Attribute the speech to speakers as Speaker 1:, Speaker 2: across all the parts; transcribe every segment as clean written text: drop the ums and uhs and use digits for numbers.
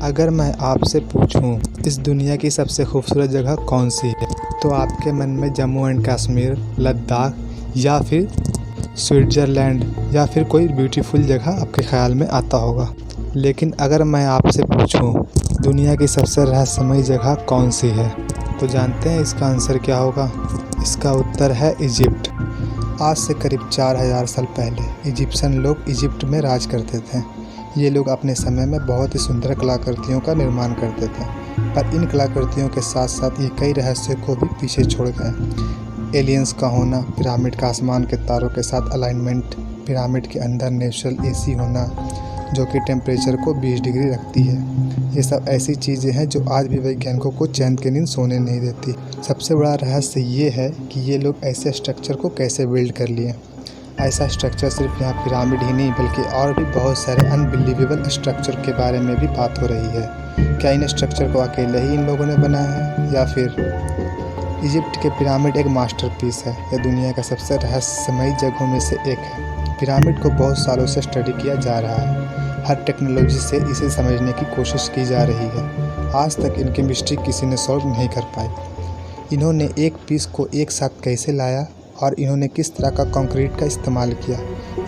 Speaker 1: अगर मैं आपसे पूछूं इस दुनिया की सबसे खूबसूरत जगह कौन सी है, तो आपके मन में जम्मू एंड कश्मीर, लद्दाख या फिर स्विट्ज़रलैंड या फिर कोई ब्यूटीफुल जगह आपके ख़्याल में आता होगा। लेकिन अगर मैं आपसे पूछूं दुनिया की सबसे रहस्यमयी जगह कौन सी है, तो जानते हैं इसका आंसर क्या होगा? इसका उत्तर है इजिप्ट। आज से करीब 4000 साल पहले इजिप्शियन लोग इजिप्ट में राज करते थे। ये लोग अपने समय में बहुत ही सुंदर कलाकृतियों का निर्माण करते थे, पर इन कलाकृतियों के साथ साथ ये कई रहस्यों को भी पीछे छोड़ गए। एलियंस का होना, पिरामिड का आसमान के तारों के साथ अलाइनमेंट, पिरामिड के अंदर नेचुरल एसी होना जो कि टेम्परेचर को 20 डिग्री रखती है। ये सब ऐसी चीज़ें हैं जो आज भी वैज्ञानिकों को चैन की नींद सोने नहीं देती। सबसे बड़ा रहस्य ये है कि ये लोग ऐसे स्ट्रक्चर को कैसे बिल्ड कर लिए। ऐसा स्ट्रक्चर सिर्फ यहाँ पिरामिड ही नहीं बल्कि और भी बहुत सारे अनबिलीवेबल स्ट्रक्चर के बारे में भी बात हो रही है। क्या इन स्ट्रक्चर को अकेले ही इन लोगों ने बनाया है या फिर इजिप्ट के पिरामिड एक मास्टरपीस है? यह दुनिया का सबसे रहस्यमयी जगहों में से एक है। पिरामिड को बहुत सालों से स्टडी किया जा रहा है। हर टेक्नोलॉजी से इसे समझने की कोशिश की जा रही है। आज तक इनकी मिस्ट्री किसी ने सॉल्व नहीं कर पाई। इन्होंने एक पीस को एक साथ कैसे लाया और इन्होंने किस तरह का कंक्रीट का इस्तेमाल किया,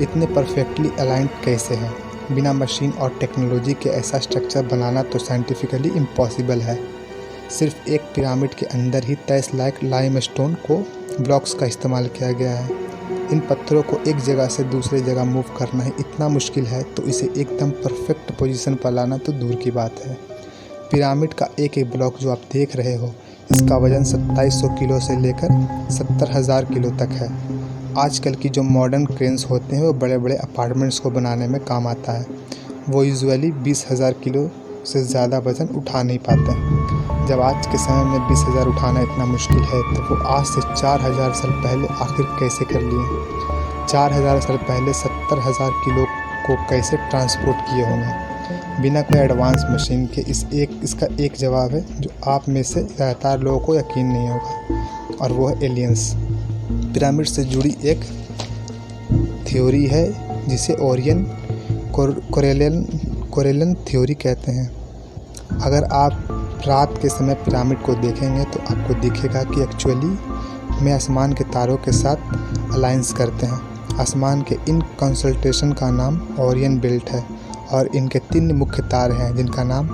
Speaker 1: इतने परफेक्टली अलाइंड कैसे हैं। बिना मशीन और टेक्नोलॉजी के ऐसा स्ट्रक्चर बनाना तो साइंटिफिकली इम्पॉसिबल है। सिर्फ एक पिरामिड के अंदर ही 23 लाख लाइमस्टोन को ब्लॉक्स का इस्तेमाल किया गया है। इन पत्थरों को एक जगह से दूसरी जगह मूव करना ही इतना मुश्किल है, तो इसे एकदम परफेक्ट पोजीशन पर लाना तो दूर की बात है। पिरामिड का एक एक ब्लॉक जो आप देख रहे हो, इसका वज़न 2700 किलो से लेकर 70,000 किलो तक है। आजकल की जो मॉडर्न क्रेन्स होते हैं वो बड़े बड़े अपार्टमेंट्स को बनाने में काम आता है। वो यूजुअली 20,000 किलो से ज़्यादा वज़न उठा नहीं पाते। जब आज के समय में 20,000 उठाना इतना मुश्किल है, तो वो आज से 4000 साल पहले आखिर कैसे कर लिए? 4000 साल पहले 70,000 किलो को कैसे ट्रांसपोर्ट किए होंगे बिना कोई एडवांस मशीन के? इसका एक जवाब है जो आप में से ज़्यादातर लोगों को यकीन नहीं होगा, और वो है एलियंस। पिरामिड से जुड़ी एक थ्योरी है जिसे ओरियन कोरेलन थ्योरी कहते हैं। अगर आप रात के समय पिरामिड को देखेंगे तो आपको दिखेगा कि एक्चुअली में आसमान के तारों के साथ अलाइंस करते हैं। आसमान के इन कंसल्टेशन का नाम ओरियन बेल्ट है और इनके 3 मुख्य तार हैं जिनका नाम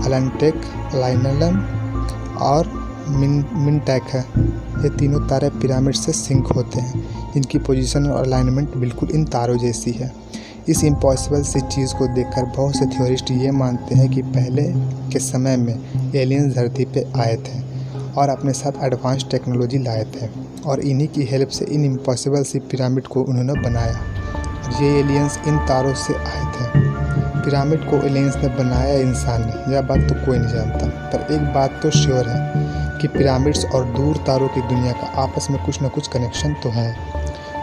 Speaker 1: अलांटेक, लाइनलम और मिनटैक है। ये तीनों तारे पिरामिड से सिंक होते हैं। इनकी पोजीशन और अलाइनमेंट बिल्कुल इन तारों जैसी है। इस इम्पॉसिबल सी चीज़ को देखकर बहुत से थ्योरिस्ट ये मानते हैं कि पहले के समय में एलियंस धरती पे आए थे और अपने साथ एडवांस टेक्नोलॉजी लाए थे, और इन्हीं की हेल्प से इन इम्पॉसिबल सी पिरामिड को उन्होंने बनाया। ये एलियंस इन तारों से आए थे। पिरामिड को एलियंस ने बनाया इंसान ने, यह बात तो कोई नहीं जानता, पर एक बात तो श्योर है कि पिरामिड्स और दूर तारों की दुनिया का आपस में कुछ न कुछ कनेक्शन तो है।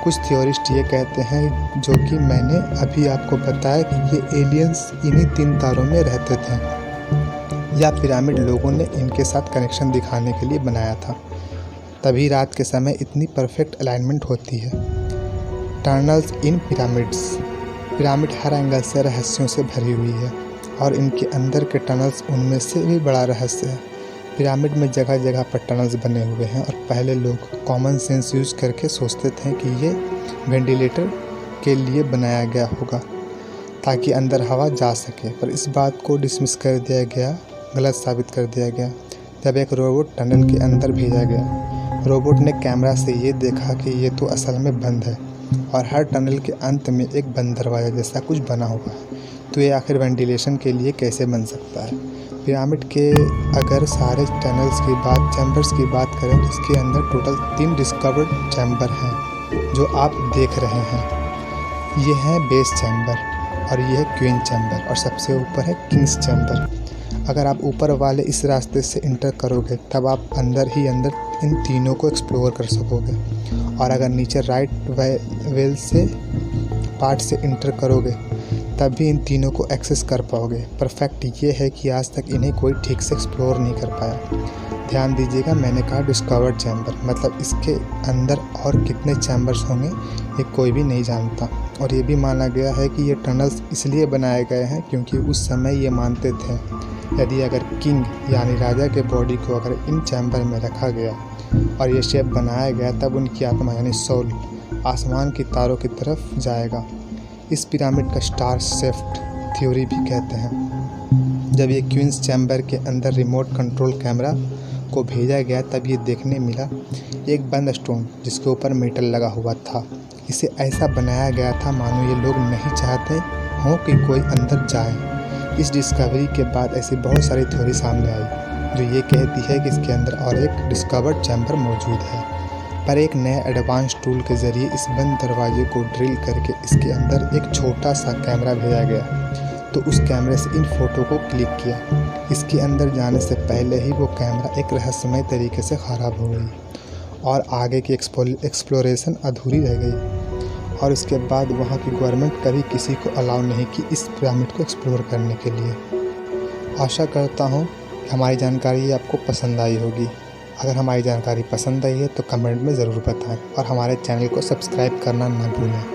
Speaker 1: कुछ थ्योरिस्ट ये कहते हैं, जो कि मैंने अभी आपको बताया, कि ये एलियंस इन्हीं 3 तारों में रहते थे, या पिरामिड लोगों ने इनके साथ कनेक्शन दिखाने के लिए बनाया था। तभी रात के समय इतनी परफेक्ट अलाइनमेंट होती है। टनल्स इन पिरामिड्स। पिरामिड हर एंगल से रहस्यों से भरी हुई है और इनके अंदर के टनल्स उनमें से भी बड़ा रहस्य है। पिरामिड में जगह जगह पर टनल्स बने हुए हैं और पहले लोग कॉमन सेंस यूज करके सोचते थे कि ये वेंटिलेटर के लिए बनाया गया होगा ताकि अंदर हवा जा सके, पर इस बात को डिसमिस कर दिया गया, गलत साबित कर दिया गया जब एक रोबोट टनल के अंदर भेजा गया। रोबोट ने कैमरा से ये देखा कि ये तो असल में बंद है और हर टनल के अंत में एक बंद दरवाज़ा जैसा कुछ बना हुआ है, तो ये आखिर वेंटिलेशन के लिए कैसे बन सकता है? पिरामिड के अगर सारे चैम्बर्स की बात करें तो इसके अंदर टोटल 3 डिस्कवर्ड चैम्बर हैं जो आप देख रहे हैं। ये है बेस चैम्बर और ये है क्वीन चैम्बर और सबसे ऊपर है किंग्स चैम्बर। अगर आप ऊपर वाले इस रास्ते से इंटर करोगे तब आप अंदर ही अंदर इन तीनों को एक्सप्लोर कर सकोगे, और अगर नीचे राइट वेल से पार्ट से इंटर करोगे तब भी इन तीनों को एक्सेस कर पाओगे। परफेक्ट ये है कि आज तक इन्हें कोई ठीक से एक्सप्लोर नहीं कर पाया। ध्यान दीजिएगा, मैंने कहा डिस्कवर्ड चैम्बर, मतलब इसके अंदर और कितने चैम्बर्स होंगे ये कोई भी नहीं जानता। और ये भी माना गया है कि ये टनल्स इसलिए बनाए गए हैं क्योंकि उस समय ये मानते थे यदि अगर किंग यानी राजा के बॉडी को अगर इन चैम्बर में रखा गया और ये शेप बनाया गया तब उनकी आत्मा यानी सोल आसमान की तारों की तरफ जाएगा। इस पिरामिड का स्टार शेफ्ट थ्योरी भी कहते हैं। जब ये क्वींस चैम्बर के अंदर रिमोट कंट्रोल कैमरा को भेजा गया तब ये देखने मिला एक बंद स्टोन जिसके ऊपर मेटल लगा हुआ था। इसे ऐसा बनाया गया था मानो ये लोग नहीं चाहते हों कि कोई अंदर जाए। इस डिस्कवरी के बाद ऐसी बहुत सारी थ्योरी सामने आई जो ये कहती है कि इसके अंदर और एक डिस्कवर्ड चैम्बर मौजूद है, पर एक नए एडवांस टूल के ज़रिए इस बंद दरवाजे को ड्रिल करके इसके अंदर एक छोटा सा कैमरा भेजा गया। तो उस कैमरे से इन फ़ोटो को क्लिक किया। इसके अंदर जाने से पहले ही वो कैमरा एक रहस्यमय तरीके से ख़राब हो गई और आगे की एक्सप्लोरेशन अधूरी रह गई। और उसके बाद वहाँ की गवर्नमेंट कभी किसी को अलाउ नहीं की इस पिरामिड को एक्सप्लोर करने के लिए। आशा करता हूँ कि हमारी जानकारी आपको पसंद आई होगी। अगर हमारी जानकारी पसंद आई है तो कमेंट में ज़रूर बताएं और हमारे चैनल को सब्सक्राइब करना ना भूलें।